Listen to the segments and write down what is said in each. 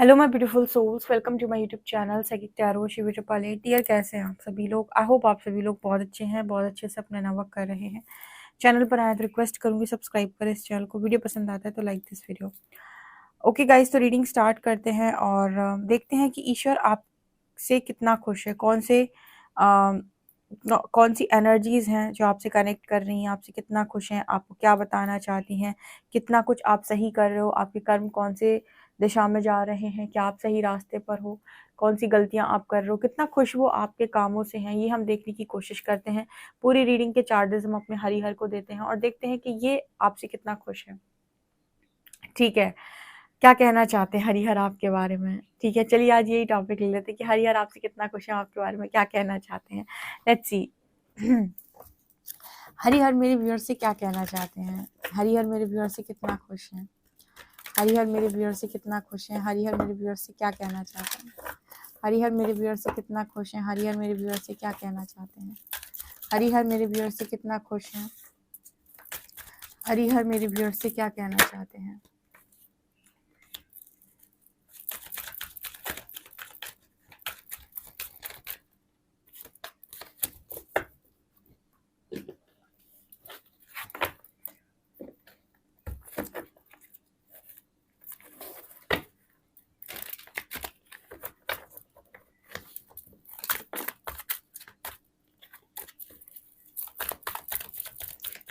Hello my beautiful souls, welcome to my YouTube channel psychic tarot Shiv Chaupale. Dear, कैसे हैं आप सभी लोग? आई होप आप सभी लोग बहुत अच्छे हैं, बहुत अच्छे से अपना नवर्क कर रहे हैं। चैनल पर आए तो रिक्वेस्ट करूंगी सब्सक्राइब करें इस चैनल को। वीडियो पसंद आता है तो like this video. Okay guys, तो रीडिंग स्टार्ट करते हैं और देखते हैं कि ईश्वर आपसे कितना खुश है। कौन सी एनर्जीज हैं जो आपसे कनेक्ट कर रही हैं, आपसे कितना खुश हैं, आपको क्या बताना चाहती हैं, कितना कुछ आप सही कर रहे हो, आपके कर्म कौन से दिशा में जा रहे हैं, क्या आप सही रास्ते पर हो, कौन सी गलतियां आप कर रहे हो, कितना खुश वो आपके कामों से हैं, ये हम देखने की कोशिश करते हैं। पूरी रीडिंग के चार्जेस हम अपने हरिहर को देते हैं और देखते हैं कि ये आपसे कितना खुश है। ठीक है, क्या कहना चाहते हैं हरिहर आपके बारे में? ठीक है, चलिए आज यही टॉपिक ले लेते हैं कि हरिहर आपसे कितना खुश है, आपके बारे में क्या कहना चाहते हैं। Let's see. हरिहर मेरे व्यूअर से क्या कहना चाहते हैं? हरिहर मेरे व्यूअर से कितना खुश हैं? हरिहर मेरे व्यूअर से कितना खुश हैं? हरिहर मेरे व्यूअर से क्या कहना चाहते हैं? हरिहर मेरे व्यूअर से कितना खुश हैं? हरिहर मेरे व्यूअर से क्या कहना चाहते हैं? हरिहर मेरे व्यूअर से कितना खुश हैं? हरिहर मेरे व्यूअर से क्या कहना चाहते हैं?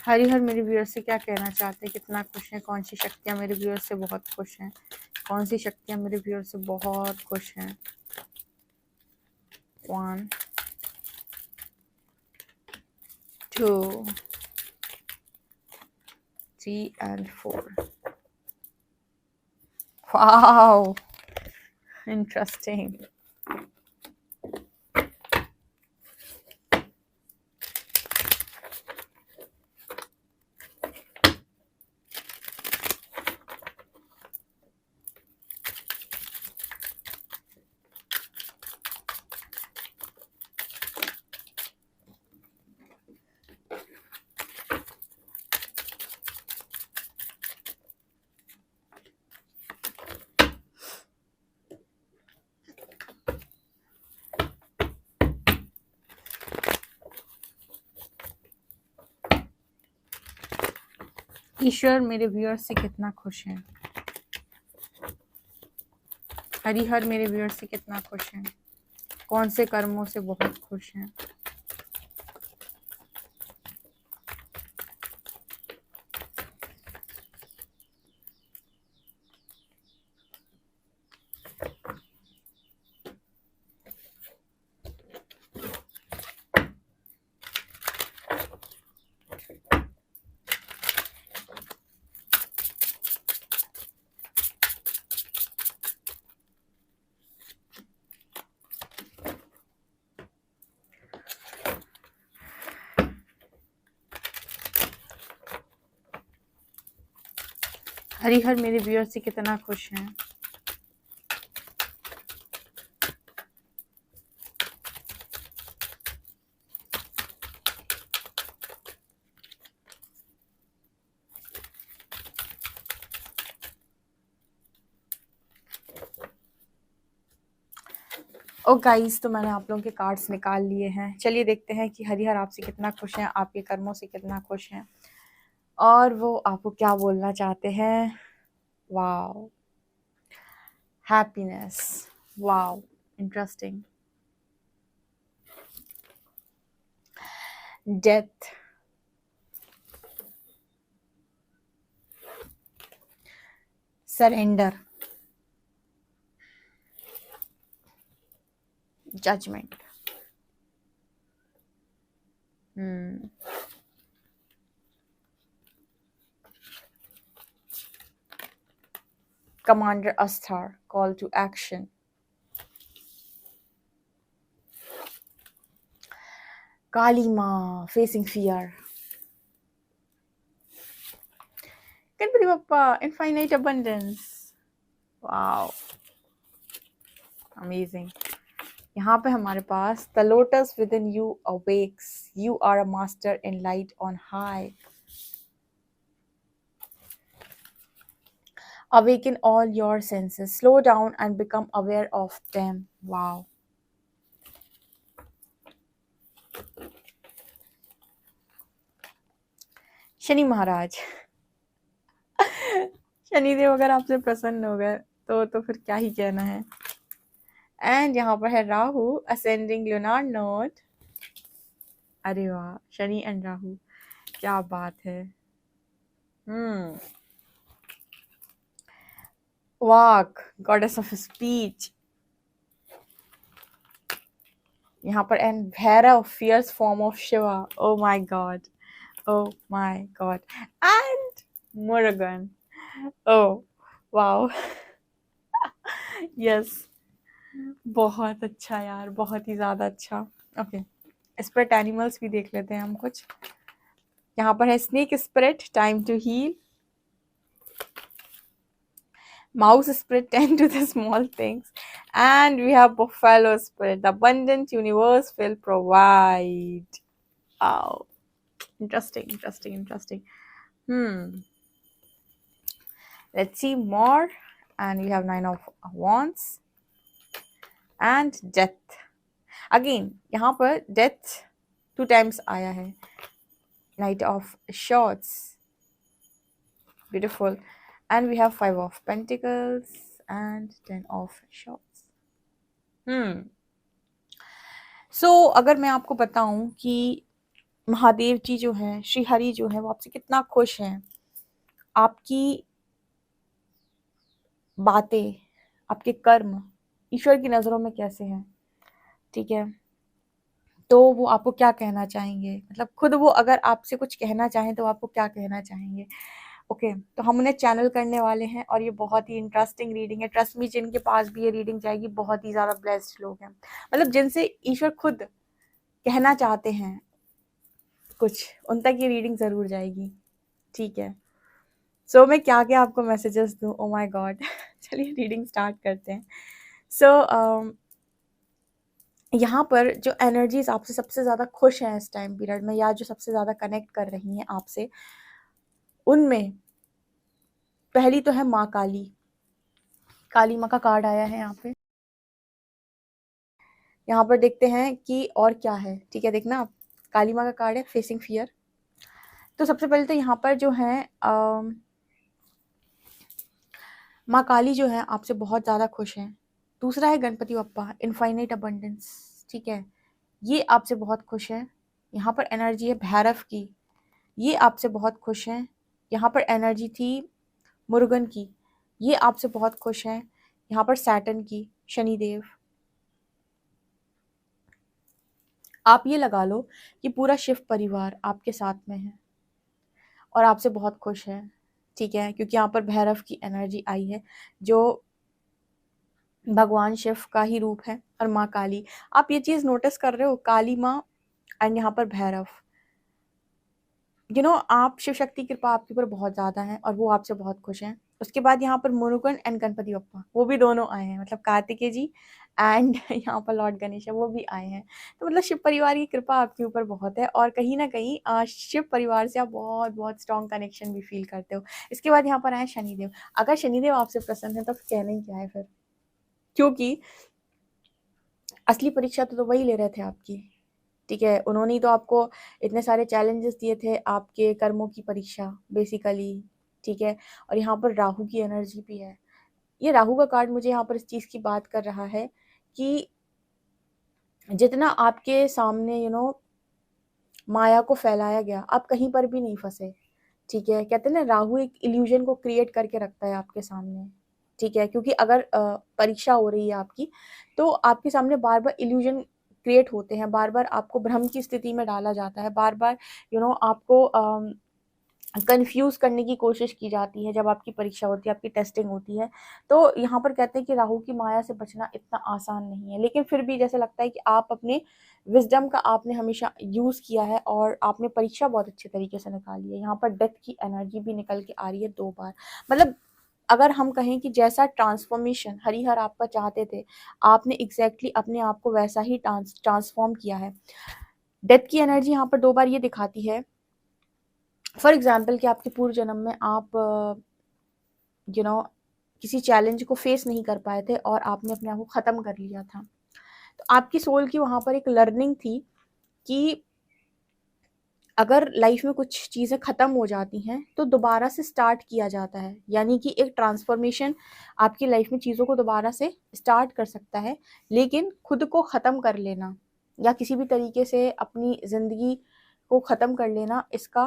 हरिहर मेरे व्यूअर से क्या कहना चाहते हैं? कितना खुश हैं? कौन सी शक्तियाँ मेरे व्यूअर से बहुत खुश हैं? कौन सी शक्तियाँ मेरे व्यूअर से बहुत खुश हैं? 1 2 3 and 4. Wow, interesting. ईश्वर मेरे व्यूअर से कितना खुश हैं? हरिहर मेरे व्यूअर से कितना खुश हैं? कौन से कर्मों से बहुत खुश हैं? हरिहर मेरे व्यूअर से कितना खुश हैं? ओ गाइस, तो मैंने आप लोगों के कार्ड्स निकाल लिए हैं। चलिए देखते हैं कि हरिहर आपसे कितना खुश हैं, आपके कर्मों से कितना खुश हैं और वो आपको क्या बोलना चाहते हैं। Wow, happiness, wow, interesting, death, surrender, judgement, Commander Asthar, call to action. Kali Ma, facing fear. Ganpati Bappa, infinite abundance. Wow, amazing. यहाँ पे हमारे पास the lotus within you awakes. You are a master in light on high. Awaken all your senses. Slow down and become aware of them. Wow. Shani महाराज शनिदेव अगर आपसे प्रसन्न हो गए तो फिर क्या ही कहना है। एंड यहाँ पर है राहु असेंडिंग लूनार नोट। अरे वाह, शनि एंड राहु, क्या बात है। वाक गॉडेस ऑफ स्पीच यहाँ पर, and Bhairav fierce form of Shiva. Oh my God, oh my God. And Murugan, oh wow yes, बहुत अच्छा यार, बहुत ही ज्यादा अच्छा। ओके, स्पिरिट एनिमल्स भी देख लेते हैं हम कुछ। यहाँ पर है snake spirit, time to heal. Mouse spirit, tend to the small things. And we have buffalo spirit, the abundant universe will provide. Wow, interesting. Let's see more. And we have 9 of wands and death. Again यहाँ पर death 2 times आया है। Knight of swords, beautiful. And we have 5 of pentacles and 10 of swords. So अगर मैं आपको बताऊं कि महादेव जी जो हैं, श्री हरि जो है, वो आपसे कितना खुश हैं, आपकी बातें, आपके कर्म ईश्वर की नज़रों में कैसे हैं, ठीक है, तो वो आपको क्या कहना चाहेंगे, मतलब खुद वो अगर आपसे कुछ कहना चाहें तो आपको क्या कहना चाहेंगे। ओके, तो हम उन्हें चैनल करने वाले हैं और ये बहुत ही इंटरेस्टिंग रीडिंग है। ट्रस्ट मी, जिनके पास भी ये रीडिंग जाएगी बहुत ही ज़्यादा ब्लेस्ड लोग हैं, मतलब जिनसे ईश्वर खुद कहना चाहते हैं कुछ, उन तक ये रीडिंग ज़रूर जाएगी, ठीक है। सो मैं क्या क्या आपको मैसेजेस दूँ, ओ माय गॉड। चलिए रीडिंग स्टार्ट करते हैं। सो यहाँ पर जो एनर्जीज आपसे सबसे ज़्यादा खुश हैं इस टाइम पीरियड में, या जो सबसे ज़्यादा कनेक्ट कर रही हैं आपसे, उनमें पहली तो है माँ काली। काली माँ का कार्ड आया है यहाँ पे। यहाँ पर देखते हैं कि और क्या है, ठीक है, देखना आप, काली माँ का कार्ड है, फेसिंग फियर। तो सबसे पहले तो यहाँ पर जो है माँ काली जो है आपसे बहुत ज़्यादा खुश हैं। दूसरा है गणपति बप्पा, इनफाइनाइट अबंडेंस, ठीक है, ये आपसे बहुत खुश है। यहाँ पर एनर्जी है भैरव की, ये आपसे बहुत खुश हैं। यहाँ पर एनर्जी थी मुरुगन की, ये आपसे बहुत खुश हैं। यहाँ पर सैटर्न की, शनिदेव। आप ये लगा लो कि पूरा शिव परिवार आपके साथ में है और आपसे बहुत खुश है, ठीक है, क्योंकि यहाँ पर भैरव की एनर्जी आई है जो भगवान शिव का ही रूप है, और माँ काली। आप ये चीज़ नोटिस कर रहे हो, काली माँ एंड यहाँ पर भैरव, आप शिव शक्ति की कृपा आपके ऊपर बहुत ज़्यादा है और वो आपसे बहुत खुश हैं। उसके बाद यहाँ पर मुरुगन एंड गणपति बप्पा, वो भी दोनों आए हैं, मतलब कार्तिकेय जी एंड यहाँ पर लॉर्ड गणेश है, वो भी आए हैं। तो मतलब शिव परिवार की कृपा आपके ऊपर बहुत है, और कहीं ना कहीं शिव परिवार से आप बहुत बहुत स्ट्रॉन्ग कनेक्शन भी फील करते हो। इसके बाद यहाँ पर आए शनिदेव। अगर शनिदेव आपसे प्रसन्न है तो कहना ही क्या है फिर, क्योंकि असली परीक्षा तो वही ले रहे थे आपकी, ठीक है, उन्होंने ही तो आपको इतने सारे चैलेंजेस दिए थे, आपके कर्मों की परीक्षा बेसिकली, ठीक है। और यहाँ पर राहु की एनर्जी भी है। ये राहु का कार्ड मुझे यहाँ पर इस चीज़ की बात कर रहा है कि जितना आपके सामने माया को फैलाया गया, आप कहीं पर भी नहीं फंसे, ठीक है। कहते हैं ना, राहु एक इल्यूजन को क्रिएट करके रखता है आपके सामने, ठीक है, क्योंकि अगर परीक्षा हो रही है आपकी, तो आपके सामने बार बार इल्यूजन क्रिएट होते हैं, बार बार आपको भ्रम की स्थिति में डाला जाता है, बार बार आपको कंफ्यूज करने की कोशिश की जाती है जब आपकी परीक्षा होती है, आपकी टेस्टिंग होती है। तो यहाँ पर कहते हैं कि राहु की माया से बचना इतना आसान नहीं है, लेकिन फिर भी जैसे लगता है कि आप अपने विजडम का आपने हमेशा यूज़ किया है और आपने परीक्षा बहुत अच्छे तरीके से निकाली है। यहाँ पर डेथ की एनर्जी भी निकल के आ रही है 2 बार, मतलब अगर हम कहें कि जैसा ट्रांसफॉर्मेशन हरिहर आपका चाहते थे, आपने एग्जैक्टली अपने आप को वैसा ही ट्रांसफॉर्म किया है। डेथ की एनर्जी यहाँ पर 2 बार ये दिखाती है, फॉर एग्जाम्पल कि आपके पूर्व जन्म में आप किसी चैलेंज को फेस नहीं कर पाए थे और आपने अपने आप को ख़त्म कर लिया था। तो आपकी सोल की वहाँ पर एक लर्निंग थी कि अगर लाइफ में कुछ चीज़ें ख़त्म हो जाती हैं तो दोबारा से स्टार्ट किया जाता है, यानी कि एक ट्रांसफॉर्मेशन आपकी लाइफ में चीज़ों को दोबारा से स्टार्ट कर सकता है, लेकिन खुद को ख़त्म कर लेना या किसी भी तरीके से अपनी ज़िंदगी को ख़त्म कर लेना, इसका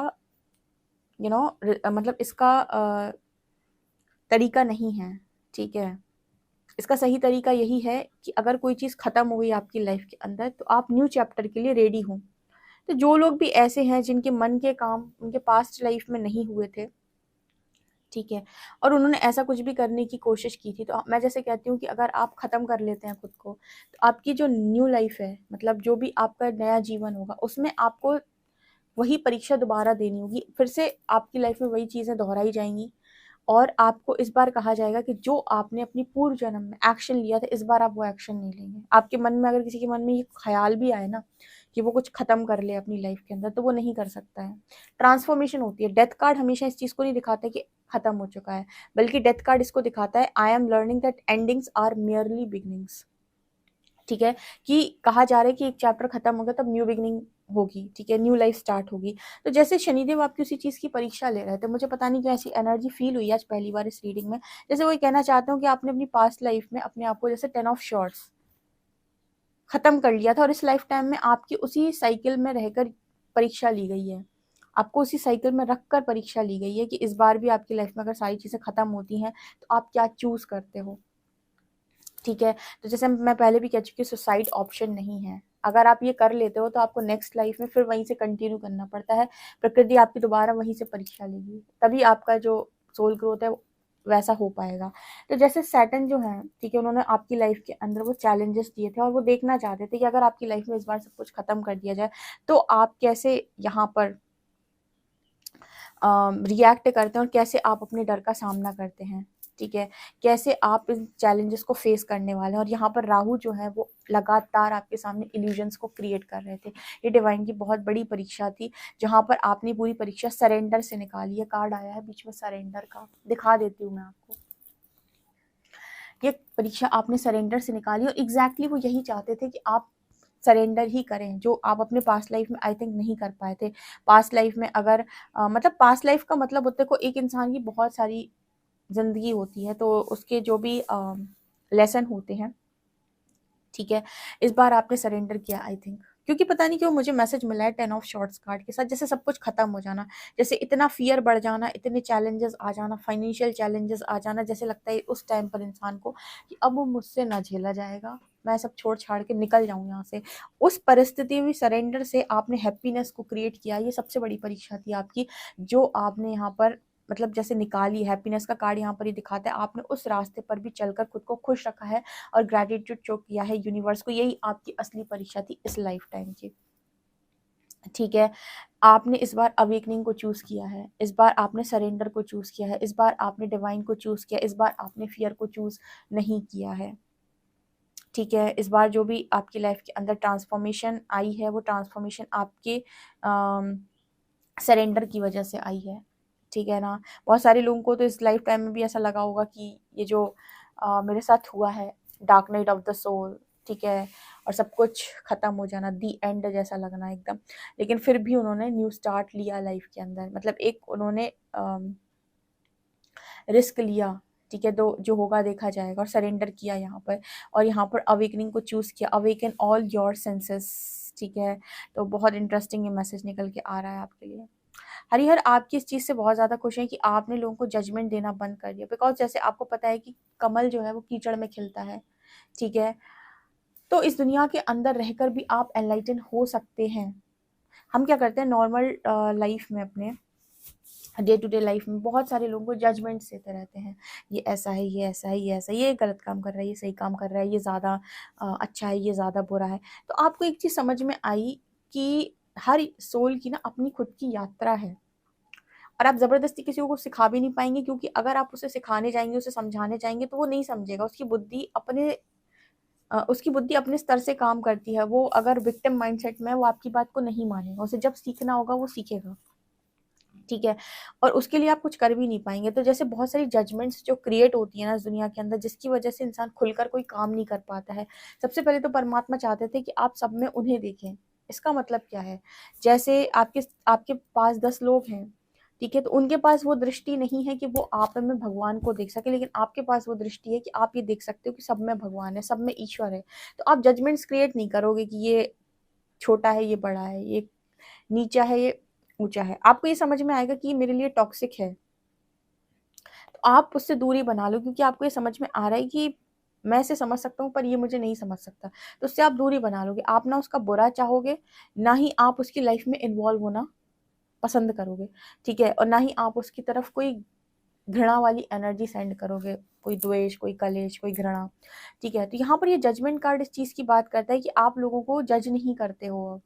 मतलब इसका तरीका नहीं है, ठीक है। इसका सही तरीका यही है कि अगर कोई चीज़ ख़त्म हो गई आपकी लाइफ के अंदर तो आप न्यू चैप्टर के लिए रेडी हों। तो जो लोग भी ऐसे हैं जिनके मन के काम उनके पास्ट लाइफ में नहीं हुए थे, ठीक है, और उन्होंने ऐसा कुछ भी करने की कोशिश की थी, तो मैं जैसे कहती हूँ कि अगर आप ख़त्म कर लेते हैं खुद को, तो आपकी जो न्यू लाइफ है, मतलब जो भी आपका नया जीवन होगा, उसमें आपको वही परीक्षा दोबारा देनी होगी। फिर से आपकी लाइफ में वही चीज़ें दोहराई जाएंगी और आपको इस बार कहा जाएगा कि जो आपने अपनी पूर्व जन्म में एक्शन लिया था, इस बार आप वो एक्शन नहीं लेंगे। आपके मन में अगर किसी के मन में ये ख्याल भी आए ना कि वो कुछ खत्म कर ले अपनी लाइफ के अंदर, तो वो नहीं कर सकता है। ट्रांसफॉर्मेशन होती है। डेथ कार्ड हमेशा इस चीज़ को नहीं दिखाता कि खत्म हो चुका है, बल्कि डेथ कार्ड इसको दिखाता है I am learning that endings are merely beginnings. ठीक है, कि कहा जा रहा है कि एक चैप्टर खत्म हो गया तब न्यू बिगनिंग होगी, ठीक है, न्यू लाइफ स्टार्ट होगी। तो जैसे शनिदेव आपकी उसी चीज़ की परीक्षा ले रहे थे, मुझे पता नहीं क्यों ऐसी एनर्जी फील हुई आज पहली बार इस रीडिंग में। जैसे वही कहना चाहते हो कि आपने अपनी पास्ट लाइफ में अपने आप को जैसे 10 ऑफ शॉर्ट्स खत्म कर लिया था और इस लाइफ टाइम में आपकी उसी साइकिल में रहकर परीक्षा ली गई है। आपको उसी साइकिल में रखकर परीक्षा ली गई है कि इस बार भी आपकी लाइफ में अगर सारी चीज़ें खत्म होती हैं तो आप क्या चूज करते हो, ठीक है। तो जैसे मैं पहले भी कह चुकी हूँ, सुसाइड ऑप्शन नहीं है। अगर आप ये कर लेते हो तो आपको नेक्स्ट लाइफ में फिर वहीं से कंटिन्यू करना पड़ता है। प्रकृति आपकी दोबारा वहीं से परीक्षा लेगी, तभी आपका जो सोल ग्रोथ है वैसा हो पाएगा। तो जैसे सैटर्न जो है, ठीक है, उन्होंने आपकी लाइफ के अंदर वो चैलेंजेस दिए थे और वो देखना चाहते थे कि अगर आपकी लाइफ में इस बार सब कुछ खत्म कर दिया जाए तो आप कैसे यहाँ पर रिएक्ट करते हैं और कैसे आप अपने डर का सामना करते हैं, ठीक है, कैसे आप इन चैलेंजेस को फेस करने वाले हैं। और यहाँ पर राहु जो है वो लगातार आपके सामने इल्यूजन्स को क्रिएट कर रहे थे। ये डिवाइन की बहुत बड़ी परीक्षा थी, जहाँ पर आपने पूरी परीक्षा सरेंडर से निकाली है। कार्ड आया है बीच में सरेंडर का, दिखा देती हूँ मैं आपको। ये परीक्षा आपने सरेंडर से निकाली और एग्जैक्टली वो यही चाहते थे कि आप सरेंडर ही करें, जो आप अपने पास्ट लाइफ में आई थिंक नहीं कर पाए थे। पास्ट लाइफ में अगर मतलब पास्ट लाइफ का मतलब होता है को एक इंसान की बहुत सारी ज़िंदगी होती है, तो उसके जो भी लेसन होते हैं, ठीक है, इस बार आपने सरेंडर किया आई थिंक। क्योंकि पता नहीं क्यों मुझे मैसेज मिला है 10 ऑफ शॉर्ट्स कार्ड के साथ, जैसे सब कुछ खत्म हो जाना, जैसे इतना फियर बढ़ जाना, इतने चैलेंजेस आ जाना, फाइनेंशियल चैलेंजेस आ जाना, जैसे लगता है उस टाइम पर इंसान को कि अब वो मुझसे ना झेला जाएगा, मैं सब छोड़ छाड़ के निकल जाऊँ यहाँ से। उस परिस्थिति में सरेंडर से आपने हैप्पीनेस को क्रिएट किया। ये सबसे बड़ी परीक्षा थी आपकी, जो आपने यहाँ पर मतलब जैसे निकाली। हैप्पीनेस का कार्ड यहाँ पर ही दिखाता है, आपने उस रास्ते पर भी चलकर खुद को खुश रखा है और ग्रेटिट्यूड शो किया है यूनिवर्स को। यही आपकी असली परीक्षा थी इस लाइफ टाइम की, ठीक है। आपने इस बार अवेकनिंग को चूज किया है, इस बार आपने सरेंडर को चूज किया है, इस बार आपने डिवाइन को चूज किया, इस बार आपने फियर को चूज नहीं किया है, ठीक है। इस बार जो भी आपकी लाइफ के अंदर ट्रांसफॉर्मेशन आई है वो ट्रांसफॉर्मेशन आपके सरेंडर की वजह से आई है, ठीक है ना। बहुत सारे लोगों को तो इस लाइफ टाइम में भी ऐसा लगा होगा कि ये जो मेरे साथ हुआ है, dark night of the soul, ठीक है, और सब कुछ खत्म हो जाना, दी एंड जैसा लगना एकदम। लेकिन फिर भी उन्होंने न्यू स्टार्ट लिया लाइफ के अंदर, मतलब एक उन्होंने रिस्क लिया, ठीक है, तो जो होगा देखा जाएगा, और सरेंडर किया यहाँ पर। और यहाँ पर अवेकनिंग को चूज़ किया, अवेकन ऑल योर सेंसेस, ठीक है। तो बहुत इंटरेस्टिंग ये मैसेज निकल के आ रहा है आपके लिए। हरिहर आपकी इस चीज़ से बहुत ज़्यादा खुश हैं कि आपने लोगों को जजमेंट देना बंद कर दिया, बिकॉज जैसे आपको पता है कि कमल जो है वो कीचड़ में खिलता है, ठीक है। तो इस दुनिया के अंदर रहकर भी आप एनलाइटन हो सकते हैं। हम क्या करते हैं नॉर्मल लाइफ में, अपने डे टू डे लाइफ में बहुत सारे लोगों को जजमेंट देते रहते हैं, ये ऐसा है, ये ऐसा है, ये ऐसा है, ये गलत काम कर रहा है, ये सही काम कर रहा है, ये ज़्यादा अच्छा है, ये ज़्यादा बुरा है। तो आपको एक चीज़ समझ में आई कि हर सोल की ना अपनी खुद की यात्रा है, और आप ज़बरदस्ती किसी को सिखा भी नहीं पाएंगे, क्योंकि अगर आप उसे सिखाने जाएंगे, उसे समझाने जाएंगे, तो वो नहीं समझेगा। उसकी बुद्धि अपने स्तर से काम करती है। वो अगर विक्टिम माइंडसेट में है, वो आपकी बात को नहीं मानेगा। उसे जब सीखना होगा वो सीखेगा, ठीक है, और उसके लिए आप कुछ कर भी नहीं पाएंगे। तो जैसे बहुत सारी जजमेंट्स जो क्रिएट होती है ना इस दुनिया के अंदर, जिसकी वजह से इंसान खुलकर कोई काम नहीं कर पाता है। सबसे पहले तो परमात्मा चाहते थे कि आप सब में उन्हें देखें। इसका मतलब क्या है, जैसे आपके आपके पास 10 लोग हैं, ठीक है, तो उनके पास वो दृष्टि नहीं है कि वो आप में भगवान को देख सके, लेकिन आपके पास वो दृष्टि है कि आप ये देख सकते हो कि सब में भगवान है, सब में ईश्वर है। तो आप जजमेंट्स क्रिएट नहीं करोगे कि ये छोटा है, ये बड़ा है, ये नीचा है, ये ऊंचा है। आपको ये समझ में आएगा कि ये मेरे लिए टॉक्सिक है, तो आप उससे दूरी बना लो, क्योंकि आपको ये समझ में आ रहा है कि मैं इसे समझ सकता हूँ पर ये मुझे नहीं समझ सकता। तो उससे आप दूरी बना लोगे, आप ना उसका बुरा चाहोगे, ना ही आप उसकी लाइफ में इन्वॉल्व होना पसंद करोगे, ठीक है, और ना ही आप उसकी तरफ कोई घृणा वाली एनर्जी सेंड करोगे, कोई द्वेष, कोई कलेश, कोई घृणा, ठीक है। तो यहाँ पर ये जजमेंट कार्ड इस चीज की बात करता है कि आप लोगों को जज नहीं करते हो अब,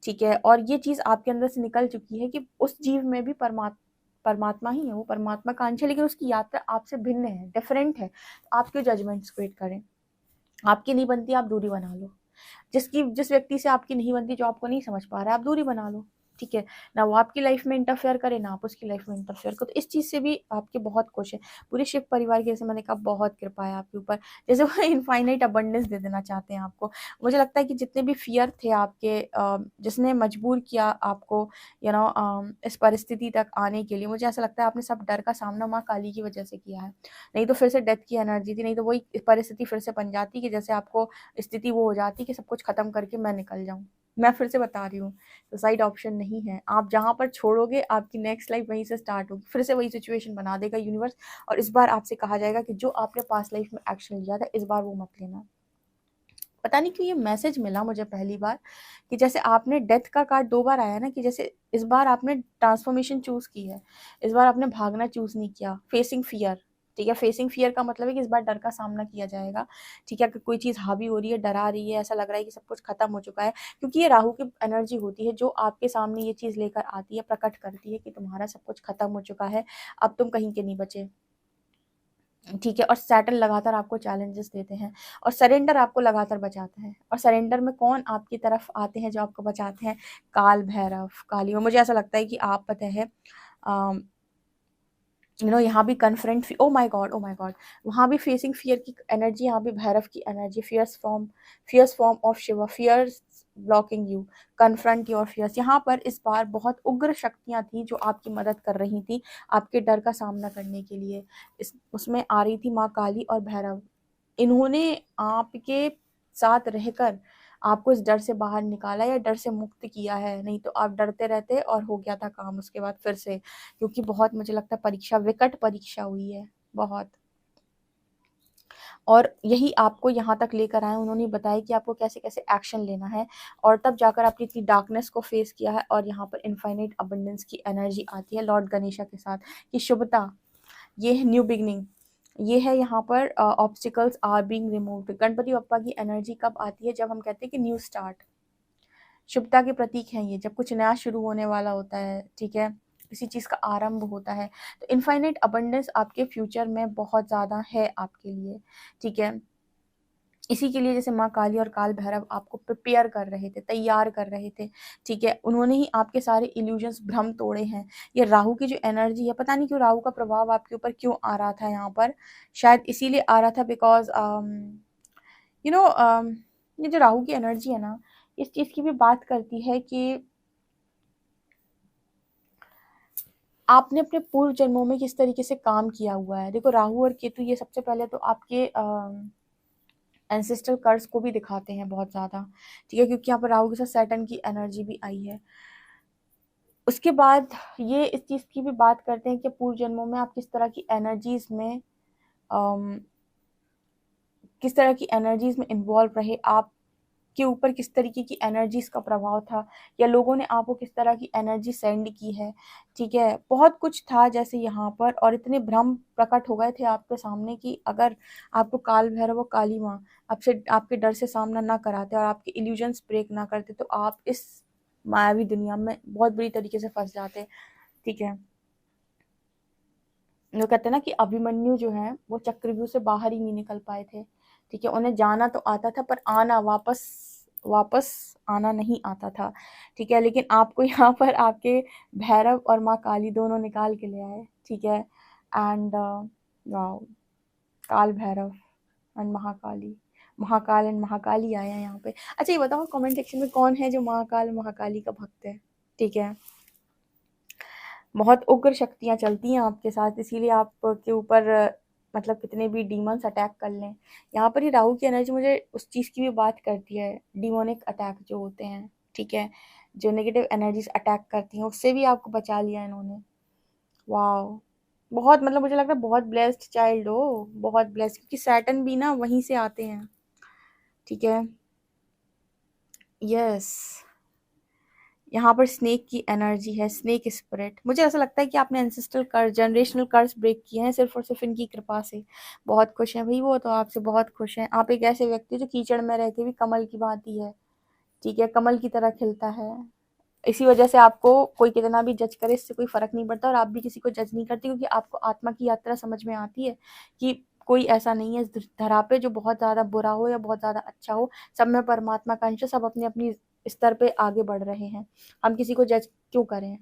ठीक है, और ये चीज आपके अंदर से निकल चुकी है कि उस जीव में भी परमात्मा ही है, वो परमात्मा का अंश है, लेकिन उसकी यात्रा आपसे भिन्न है, डिफरेंट है। तो आप क्यों जजमेंट्स क्रिएट करें, आपकी नहीं बनती, आप दूरी बना लो। जिस व्यक्ति से आपकी नहीं बनती, जो आपको नहीं समझ पा रहा है, आप दूरी बना लो, ठीक है। ना वो आपकी लाइफ में इंटरफेयर करे, ना आप उसकी लाइफ में इंटरफेयर करो। तो इस चीज से भी आपके बहुत खुश है। पूरे शिव परिवार की, जैसे मैंने कहा, बहुत कृपा है आपके ऊपर, जैसे वो इनफाइनाइट अबंडेंस दे देना चाहते हैं आपको। मुझे लगता है कि जितने भी फियर थे आपके, जिसने मजबूर किया आपको इस परिस्थिति तक आने के लिए, मुझे ऐसा लगता है आपने सब डर का सामना माँ काली की वजह से किया है। नहीं तो फिर से डेथ की एनर्जी थी, नहीं तो वही परिस्थिति फिर से बन जाती कि जैसे आपको स्थिति वो हो जाती कि सब कुछ खत्म करके मैं निकल जाऊं। मैं फिर से बता रही हूँ, सुसाइड ऑप्शन नहीं है। आप जहां पर छोड़ोगे, आपकी नेक्स्ट लाइफ वहीं से स्टार्ट होगी, फिर से वही सिचुएशन बना देगा यूनिवर्स। और इस बार आपसे कहा जाएगा कि जो आपने पास्ट लाइफ में एक्शन लिया था, इस बार वो मत लेना। पता नहीं क्यों ये मैसेज मिला मुझे पहली बार, कि जैसे आपने डेथ का कार्ड 2 बार आया ना, कि जैसे इस बार आपने ट्रांसफॉर्मेशन चूज की है, इस बार आपने भागना चूज नहीं किया, फेसिंग फियर, ठीक है। फेसिंग फियर का मतलब है कि इस बार डर का सामना किया जाएगा, ठीक है। कि कोई चीज हावी हो रही है, डरा रही है, ऐसा लग रहा है कि सब कुछ खत्म हो चुका है, क्योंकि ये राहु की एनर्जी होती है जो आपके सामने ये चीज लेकर आती है, प्रकट करती है कि तुम्हारा सब कुछ खत्म हो चुका है, अब तुम कहीं के नहीं बचे, ठीक है। और सैटर्न लगातार आपको चैलेंजेस देते हैं, और सरेंडर आपको लगातार बचाता है। और सरेंडर में कौन आपकी तरफ आते हैं जो आपको बचाते हैं, काल भैरव, काली। और मुझे ऐसा लगता है कि आप पता है यहाँ भी confront, O my God, oh my God, वहाँ भी फेसिंग फियर की एनर्जी, यहाँ भी भैरव की energy, fierce form of Shiva, fears blocking you, confront your fears. यहाँ पर इस बार बहुत उग्र शक्तियाँ थी जो आपकी मदद कर रही थी आपके डर का सामना करने के लिए। उसमें आ रही थी माँ काली और भैरव। इन्होंने आपके साथ रहकर आपको इस डर से बाहर निकाला या डर से मुक्त किया है, नहीं तो आप डरते रहते और हो गया था काम उसके बाद फिर से, क्योंकि बहुत मुझे लगता है परीक्षा, विकट परीक्षा हुई है बहुत। और यही आपको यहाँ तक लेकर आए, उन्होंने बताया कि आपको कैसे कैसे एक्शन लेना है, और तब जाकर आपने इतनी डार्कनेस को फेस किया है। और यहाँ पर इनफाइनाइट अबंडेंस की एनर्जी आती है लॉर्ड गणेशा के साथ, कि शुभता, ये है न्यू बिगनिंग, ये है यहाँ पर obstacles are being removed. Ganpati Bappa की एनर्जी कब आती है, जब हम कहते हैं कि न्यू स्टार्ट, शुभता के प्रतीक हैं ये, जब कुछ नया शुरू होने वाला होता है, ठीक है, किसी चीज का आरंभ होता है। तो इनफाइनाइट अबंडेंस आपके फ्यूचर में बहुत ज्यादा है आपके लिए, ठीक है। इसी के लिए जैसे माँ काली और काल भैरव आपको प्रिपेयर कर रहे थे, तैयार कर रहे थे, ठीक है। उन्होंने ही आपके सारे इल्यूजन्स, भ्रम तोड़े हैं। ये राहु की जो एनर्जी है, पता नहीं क्यों राहु का प्रभाव आपके ऊपर क्यों आ रहा था यहाँ पर, शायद इसीलिए आ रहा था बिकॉज यू नो ये जो राहु की एनर्जी है ना, इस चीज की भी बात करती है कि आपने अपने पूर्व जन्मों में किस तरीके से काम किया हुआ है। देखो, राहु और केतु ये सबसे पहले तो आपके एंसेस्ट्रल कर्स को भी दिखाते हैं बहुत ज्यादा, ठीक है, क्योंकि यहाँ पर राहु के साथ सैटर्न की एनर्जी भी आई है। उसके बाद ये इस चीज की भी बात करते हैं कि पूर्व जन्मों में आप किस तरह की एनर्जीज में इन्वॉल्व रहे, आप के ऊपर किस तरीके की एनर्जीज का प्रभाव था, या लोगों ने आपको किस तरह की एनर्जी सेंड की है, ठीक है। बहुत कुछ था जैसे यहाँ पर, और इतने भ्रम प्रकट हो गए थे आपके सामने कि अगर आपको काल भैरव और काली माँ आपसे, आपके डर से सामना ना कराते और आपके इल्यूजन्स ब्रेक ना करते, तो आप इस मायावी दुनिया में बहुत बुरी तरीके से फंस जाते, ठीक है। वो कहते हैं ना कि अभिमन्यु जो है वो चक्रव्यूह से बाहर ही नहीं निकल पाए थे, ठीक है। उन्हें जाना तो आता था पर आना वापस वापस आना नहीं आता था, ठीक है। लेकिन आपको यहाँ पर आपके भैरव और माँ काली दोनों निकाल के ले आए, ठीक है। एंड वाओ, काल भैरव एंड महाकाली, महाकाल एंड महाकाली आए हैं यहाँ पे। अच्छा ये बताओ कमेंट सेक्शन में कौन है जो महाकाल महाकाली का भक्त है, ठीक है। बहुत उग्र शक्तियाँ चलती हैं आपके साथ, इसीलिए आपके ऊपर मतलब कितने भी डीमंस अटैक कर लें। यहाँ पर ही राहु की एनर्जी मुझे उस चीज़ की भी बात करती है, डिमोनिक अटैक जो होते हैं, ठीक है, जो नेगेटिव एनर्जीज अटैक करती हैं, उससे भी आपको बचा लिया इन्होंने। वाह, बहुत मतलब मुझे लगता है बहुत ब्लेस्ड चाइल्ड हो, बहुत ब्लेस्ड, क्योंकि सैटर्न भी ना वहीं से आते हैं, ठीक है। यस, यहाँ पर स्नेक की एनर्जी है, स्नेक स्पिरिट। मुझे ऐसा लगता है कि आपने एंसेस्ट्रल कर्स, जनरेशनल कर्स ब्रेक किए हैं सिर्फ और सिर्फ इनकी कृपा से। बहुत खुश हैं भाई वो तो आपसे, बहुत खुश हैं। आप एक ऐसे व्यक्ति जो कीचड़ में रह के भी कमल की भांति है, ठीक है, कमल की तरह खिलता है। इसी वजह से आपको कोई कितना भी जज करे, इससे कोई फर्क नहीं पड़ता, और आप भी किसी को जज नहीं करती, क्योंकि आपको आत्मा की यात्रा समझ में आती है कि कोई ऐसा नहीं है इस धरा पे जो बहुत ज़्यादा बुरा हो या बहुत ज़्यादा अच्छा हो। सब में परमात्मा का अंश है, सब अपनी अपनी स्तर पे आगे बढ़ रहे हैं। हम किसी को जज क्यों करें?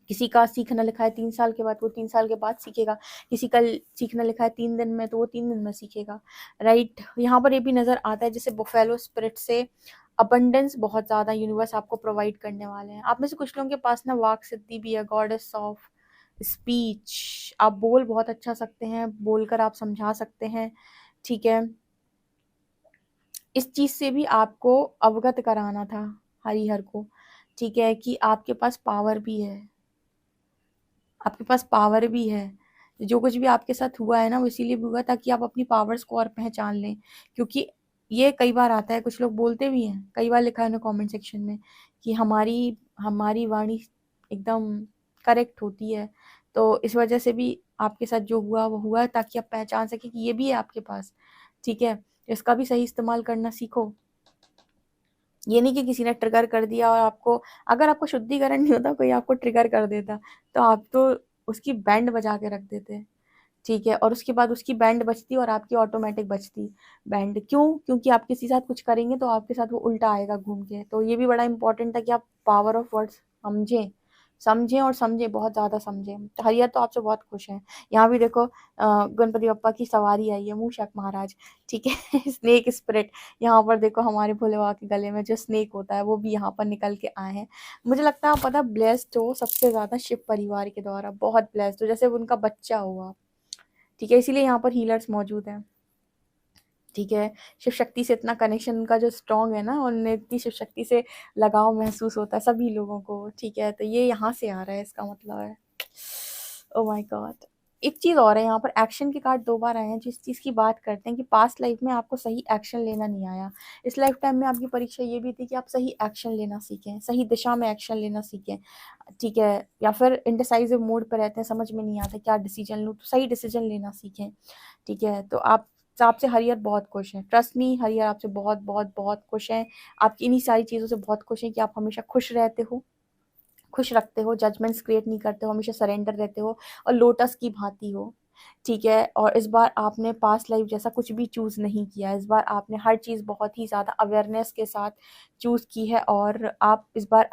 किसी का सीखना लिखा है 3 साल के बाद, वो 3 साल के बाद सीखेगा। किसी का सीखना लिखा है 3 दिन में, तो वो 3 दिन में सीखेगा, राइट। यहाँ पर ये भी नज़र आता है जैसे बुफेलो स्पिरिट से अबंडेंस बहुत ज़्यादा यूनिवर्स आपको प्रोवाइड करने वाले हैं। आप में से कुछ लोगों के पास ना वाक सिद्धि भी है, गॉडेस ऑफ स्पीच। आप बोल बहुत अच्छा सकते हैं, बोलकर आप समझा सकते हैं, ठीक है। इस चीज़ से भी आपको अवगत कराना था हरिहर को, ठीक है, कि आपके पास पावर भी है, आपके पास पावर भी है। जो कुछ भी आपके साथ हुआ है ना, वो इसीलिए भी हुआ ताकि आप अपनी पावर्स को और पहचान लें। क्योंकि ये कई बार आता है, कुछ लोग बोलते भी हैं, कई बार लिखा है ना कमेंट सेक्शन में कि हमारी हमारी वाणी एकदम करेक्ट होती है। तो इस वजह से भी आपके साथ जो हुआ वो हुआ, ताकि आप पहचान सकें कि ये भी है आपके पास, ठीक है। इसका भी सही इस्तेमाल करना सीखो। ये नहीं कि किसी ने ट्रिगर कर दिया और आपको, अगर आपको शुद्धिकरण नहीं होता, कोई आपको ट्रिगर कर देता, तो आप तो उसकी बैंड बजा के रख देते, ठीक है। और उसके बाद उसकी बैंड बजती और आपकी ऑटोमेटिक बजती बैंड। क्यों? क्योंकि आप किसी के साथ कुछ करेंगे तो आपके साथ वो उल्टा आएगा घूम के। तो ये भी बड़ा इंपॉर्टेंट था कि आप पावर ऑफ वर्ड्स समझें, समझें और समझें, बहुत ज़्यादा समझें। तो हरियर तो आपसे बहुत खुश हैं। यहाँ भी देखो गणपति बप्पा की सवारी आई है, मूषक महाराज, ठीक है। स्नेक स्पिरिट, यहाँ पर देखो हमारे भोले बाबा के गले में जो स्नेक होता है वो भी यहाँ पर निकल के आए हैं। मुझे लगता है आप पता ब्लेस्ड हो सबसे ज़्यादा शिव परिवार के द्वारा, बहुत ब्लेस्ड हो, जैसे उनका बच्चा हुआ, ठीक है। इसीलिए यहाँ पर हीलर्स मौजूद हैं, ठीक है। शिव शक्ति से इतना कनेक्शन उनका जो स्ट्रॉन्ग है ना, उन्हें इतनी शिव शक्ति से लगाव महसूस होता है सभी लोगों को, ठीक है। तो ये यहाँ से आ रहा है, इसका मतलब है। ओ माय गॉड, एक चीज़ और है, यहाँ पर एक्शन के कार्ड 2 बार आए हैं, जो इस चीज़ की बात करते हैं कि पास्ट लाइफ में आपको सही एक्शन लेना नहीं आया। इस लाइफ टाइम में आपकी परीक्षा ये भी थी कि आप सही एक्शन लेना सीखें, सही दिशा में एक्शन लेना सीखें, ठीक है। या फिर इंडिसाइसिव मोड पर रहते हैं, समझ में नहीं आता क्या डिसीजन लूँ, तो सही डिसीजन लेना सीखें, ठीक है। तो आपसे हरियर बहुत खुश हैं, ट्रस्ट मी, हरियर आपसे बहुत बहुत बहुत खुश हैं। आपकी इन्हीं सारी चीज़ों से बहुत खुश हैं कि आप हमेशा खुश रहते हो, खुश रखते हो, जजमेंट्स क्रिएट नहीं करते हो, हमेशा सरेंडर रहते हो और लोटस की भांति हो, ठीक है। और इस बार आपने पास्ट लाइफ जैसा कुछ भी चूज़ नहीं किया, इस बार आपने हर चीज़ बहुत ही ज़्यादा अवेयरनेस के साथ चूज़ की है, और आप इस बार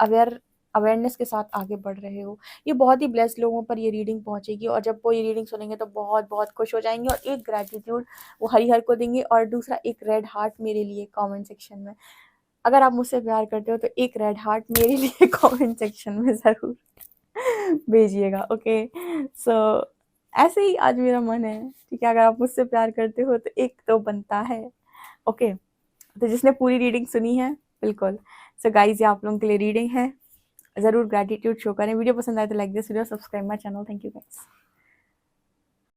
अवेयरनेस के साथ आगे बढ़ रहे हो। ये बहुत ही ब्लेस्ड लोगों पर ये रीडिंग पहुंचेगी, और जब वो ये रीडिंग सुनेंगे तो बहुत बहुत खुश हो जाएंगे, और एक ग्रैटिट्यूड वो हरिहर को देंगे, और दूसरा एक रेड हार्ट मेरे लिए कमेंट सेक्शन में। अगर आप मुझसे प्यार करते हो तो एक रेड हार्ट मेरे लिए कमेंट सेक्शन में ज़रूर भेजिएगा, ओके। सो ऐसे ही आज मेरा मन है, ठीक है। अगर आप मुझसे प्यार करते हो तो एक तो बनता है, ओके। तो जिसने पूरी रीडिंग सुनी है, बिल्कुल। सो गाइज, ये आप लोगों के लिए रीडिंग है, ज़रूर ग्रैटिट्यूड शो करें। वीडियो पसंद आए तो like this video, subscribe my channel. Thank you guys.